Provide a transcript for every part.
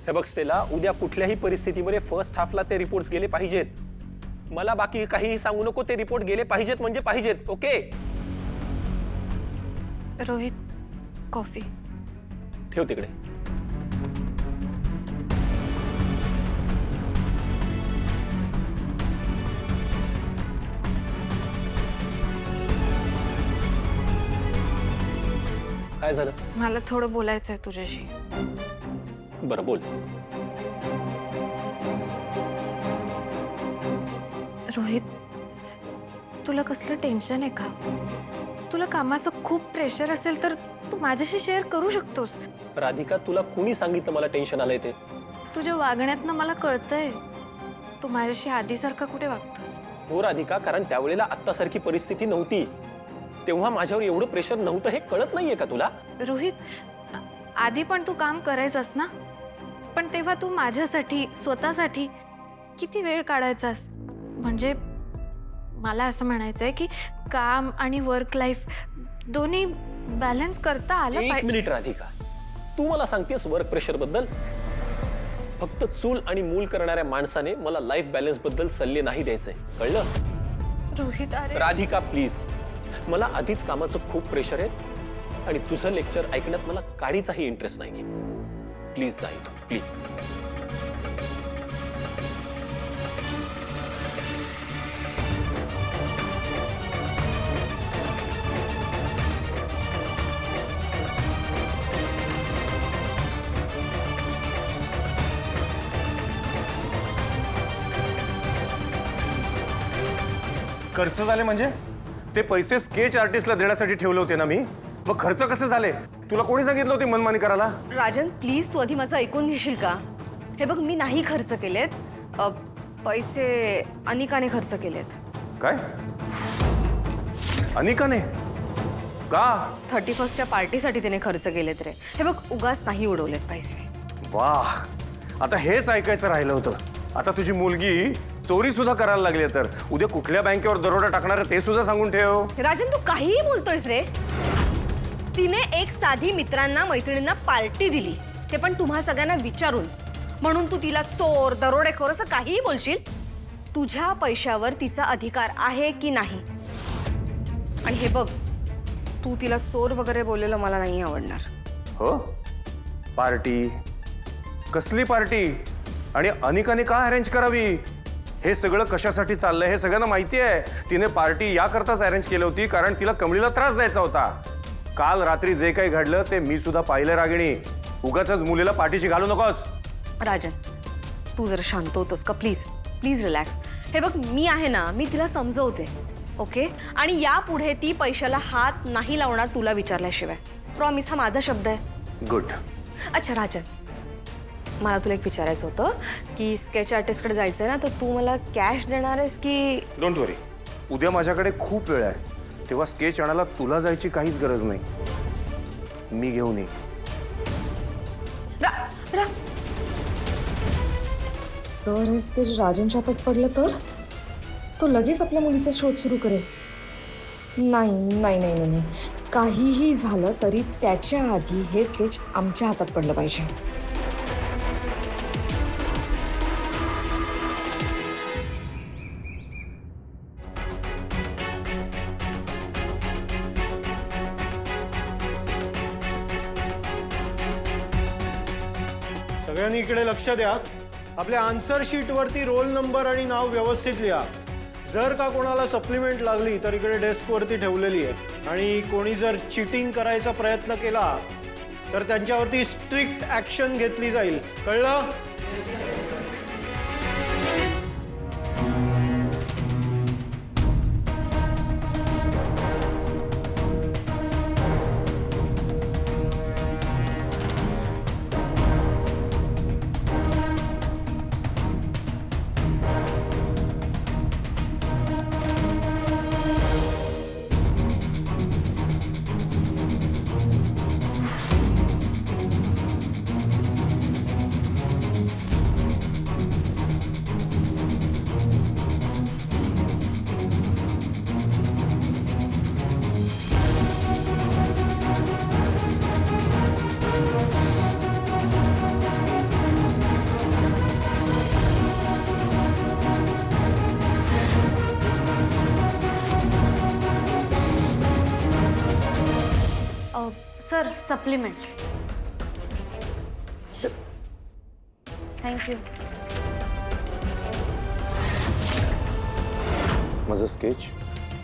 हे बघ स्टेला, उद्या कुठल्याही परिस्थितीमध्ये फर्स्ट हाफला ते रिपोर्ट्स गेले पाहिजेत. मला बाकी काहीही सांगू नको, ते रिपोर्ट गेले पाहिजेत म्हणजे पाहिजेत. ओके? रोहित, कॉफी ठेव तिकडे. काय झालं? मला थोडं बोलायचं आहे तुझ्याशी. बरं बोल. रोहित, तुला कसलं टेन्शन आहे का? तुला कामाचं खूप प्रेशर असेल तर तू माझ्याशी शेअर करू शकतोस. राधिका, तुला कोणी सांगितलं मला टेन्शन आलंय ते? तुझ्या वागण्यातनं मला कळतंय तू माझ्याशी आधीसारखा कुठे वागतोस. हो राधिका, कारण त्यावेळेला आत्तासारखी परिस्थिती नव्हती. तेव्हा माझ्यावर एवढं प्रेशर नव्हतं, हे कळत नाहीये का तुला? रोहित, आधी पण तू काम करायचंस ना, पण तेव्हा तू माझ्यासाठी, स्वतःसाठी किती वेळ काढायचास. म्हणजे मला असं म्हणायचंय की काम आणि वर्क लाईफ दोन्ही बॅलन्स करता आलं एक पाहिजे. मिनिट राधिका, तू मला सांगतेस वर्क प्रेशर बद्दल? फक्त चूल आणि मूल करणाऱ्या माणसाने मला लाईफ बॅलन्स बद्दल सल्ले नाही द्यायचे, कळलं? रोहित, अरे राधिका प्लीज, मला आधीच कामाचं खूप प्रेशर आहे आणि तुझं लेक्चर ऐकण्यात मला काडीचाही इंटरेस्ट नाहीये. प्लीज जा इथून, प्लीज. खर्च झाले म्हणजे? ते पैसे स्केच आर्टिस्टला देण्यासाठी ठेवले होते ना मी. मग खर्च कसे झाले? तुला कोणी सांगितलं होती मनमानी करायला? राजन, प्लीज तू आधी माझं ऐकून घेशील का? हे बघ, मी नाही खर्च केलेत. पैसे अनिकाने खर्च केलेत. काय? अनिकाने? का? 31च्या पार्टीसाठी तिने खर्च केलेत रे. हे बघ, उगाच नाही उडवलेत पैसे. वाह, आता हेच ऐकायचं राहिलं होतं. आता तुझी मुलगी चोरी सुद्धा करायला लागली तर उद्या कुठल्या बँकेवर दरोडा टाकणार ते सुद्धा सांगून ठेव. राजन, तू काहीही बोलतोयस रे. तिने एक साधी मित्रांना मैत्रिणींना पार्टी दिली, ते पण तुम्हा सगळ्यांना विचारून. म्हणून तू तिला चोर, दरोडेखोर असं काहीही बोलशील? तुझ्या पैशावर तिचा अधिकार आहे की नाही? आणि हे बघ, तू तिला चोर वगैरे बोललेलं मला नाही आवडणार. हो? पार्टी? कसली पार्टी? आणि अनिकाने का अरेंज करावी? हे सगळं कशासाठी चाललंय हे सगळ्यांना माहिती आहे. तिने पार्टी याकरताच अरेंज केली होती कारण तिला कमळीला त्रास द्यायचा होता. काल रात्री जे काही घडलं ते मी सुद्धा पाहिलं रागिणी. उगाच मुलीला पाठीशी घालू नकोस. राजन, तू जरा शांत होतोस का? Please please relax. हे बघ, मी आहे ना, मी तिला समजवते, ओके? आणि यापुढे ती पैशाला हात नाही लावणार तुला विचारल्याशिवाय. प्रॉमिस, हा माझा शब्द आहे. गुड. अच्छा राजन, मला तुला एक विचारायचं होतं की स्केच आर्टिस्टकडे जायचं आहे ना, तर तू मला कॅश देणार आहेस की? डोंट वरी, उद्या माझ्याकडे खूप वेळ आहे. तेव्हा स्केच आणायला तुला जायची काहीच गरज नाही. मी घेऊन येईन. जर हे स्केच राजनच्या हातात पडलं तर तो लगेच आपल्या मुलीचा शोध सुरू करेल. नाही नाही नाही नाही, काहीही झालं तरी त्याच्या आधी हे स्केच आमच्या हातात पडलं पाहिजे. सगळ्यांनी इकडे लक्ष द्या. आपल्या आन्सर शीट वरती रोल नंबर आणि नाव व्यवस्थित लिहा. जर का कोणाला सप्लिमेंट लागली तर इकडे डेस्क वरती ठेवलेली आहे. आणि कोणी जर चीटिंग करायचा प्रयत्न केला तर त्यांच्यावरती स्ट्रिक्ट ऍक्शन घेतली जाईल, कळलं? Sir supplement. थँक्यू. माझं स्केच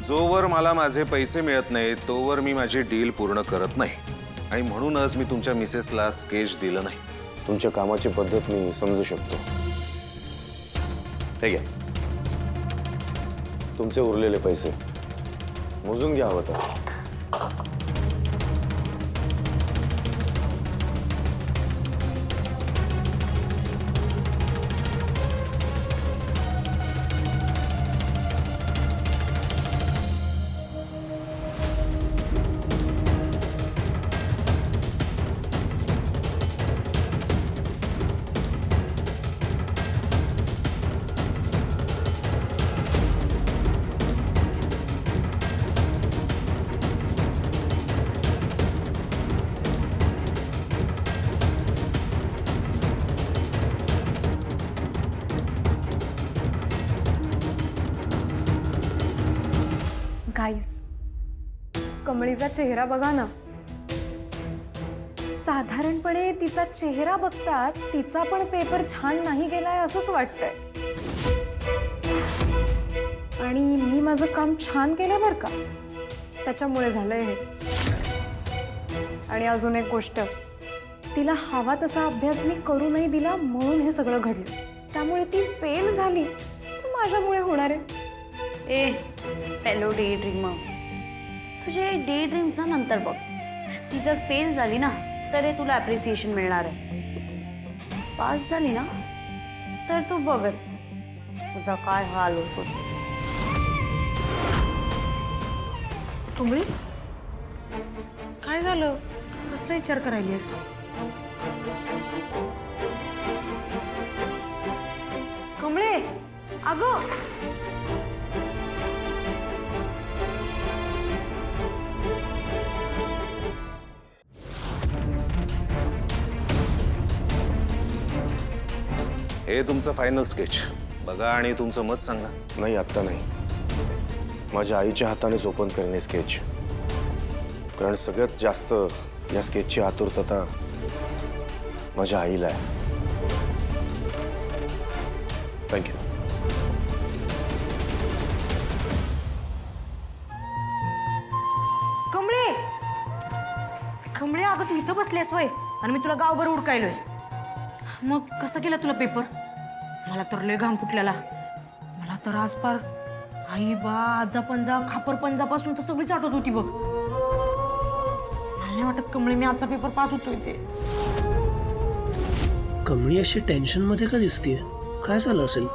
जोवर मला माझे पैसे मिळत नाही तोवर मी माझी डील पूर्ण करत नाही आणि म्हणूनच मी तुमच्या मिसेसला स्केच दिलं नाही. तुमच्या कामाची पद्धत मी समजू शकतो. हे घ्या तुमचे उरलेले पैसे मोजून घ्या हवं तर. गाईस, कमळीचा चेहरा बघा ना. साधारणपणे तिचा चेहरा बघतात तिचा पण पेपर छान नाही गेलाय असंच वाटतंय. आणि मी माझं काम छान केलं बरं का, त्याच्यामुळे झालंय हे. आणि अजून एक गोष्ट, तिला हवा तसा अभ्यास मी करू नाही दिला म्हणून हे सगळं घडलं. त्यामुळे ती फेल झाली तर माझ्यामुळे होणार आहे. ए फेलो डे ड्रीमर, तुझे डे ड्रीम्सना नंतर बघ. ती जर फेल झाली ना तर तुला ॲप्रिसिएशन मिळणार आहे. पास झाली ना तर तू बघच तुझा काय हाल होतो. कमळी, काय झालं? कसला विचार करायलीस? कमळे, अगं हे तुमचं फायनल स्केच बघा आणि तुमचं मत सांगा. नाही आत्ता नाही, माझ्या आईच्या हातानेच ओपन करणे स्केच. कारण सगळ्यात जास्त या स्केचची आतुरता माझ्या आईला आहे. थँक्यू. कमळे, कमळे अगं तू इथं बसलीस वय आणि मी तुला गावभर उडकायलोय. मग कसा केला तुला पेपर? मला तर लय घाम फुटलेला. मला तर आज पार आई बा आजा पंजा खापर पंजापासून तर सगळीच आठवत होती बघ. मला नाही वाटत कमळे मी आजचा पेपर पास होतोय ते. कमळी अशी टेन्शन मध्ये का दिसतीये? काय झालं असेल?